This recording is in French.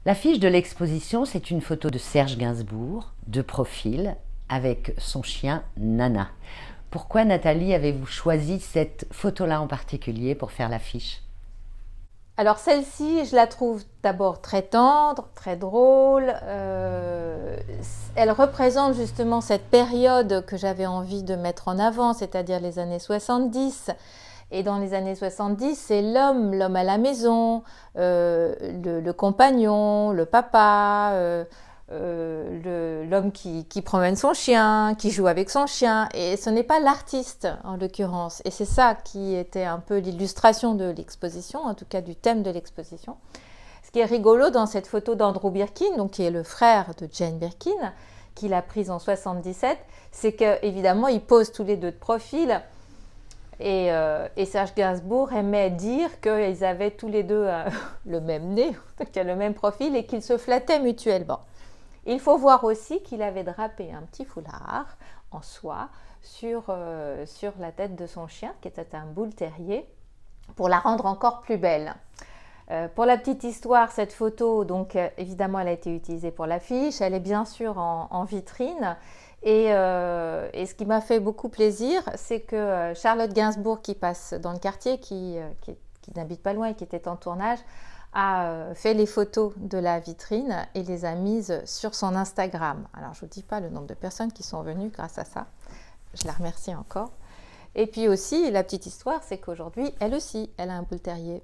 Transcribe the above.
L'affiche de l'exposition, c'est une photo de Serge Gainsbourg, de profil, avec son chien Nana. Pourquoi, Nathalie, avez-vous choisi cette photo-là en particulier pour faire l'affiche? Alors celle-ci, je la trouve d'abord très tendre, très drôle. Elle représente justement cette période que j'avais envie de mettre en avant, c'est-à-dire les années 70. Et dans les années 70, c'est l'homme à la maison, le compagnon, le papa, l'homme qui promène son chien, qui joue avec son chien. Et ce n'est pas l'artiste en l'occurrence. Et c'est ça qui était un peu l'illustration de l'exposition, en tout cas du thème de l'exposition. Ce qui est rigolo dans cette photo d'Andrew Birkin, donc qui est le frère de Jane Birkin, qu'il a prise en 77, c'est qu'évidemment ils posent tous les deux de profil. Et Serge Gainsbourg aimait dire qu'ils avaient tous les deux le même nez, le même profil, et qu'ils se flattaient mutuellement. Il faut voir aussi qu'il avait drapé un petit foulard en soie sur la tête de son chien, qui était un bull terrier, pour la rendre encore plus belle. Pour la petite histoire, cette photo, donc évidemment, elle a été utilisée pour l'affiche. Elle est bien sûr en vitrine. Et ce qui m'a fait beaucoup plaisir, c'est que Charlotte Gainsbourg, qui passe dans le quartier, qui n'habite pas loin et qui était en tournage, a fait les photos de la vitrine et les a mises sur son Instagram. Alors, je ne vous dis pas le nombre de personnes qui sont venues grâce à ça. Je la remercie encore. Et puis aussi, la petite histoire, c'est qu'aujourd'hui, elle aussi, elle a un bull terrier.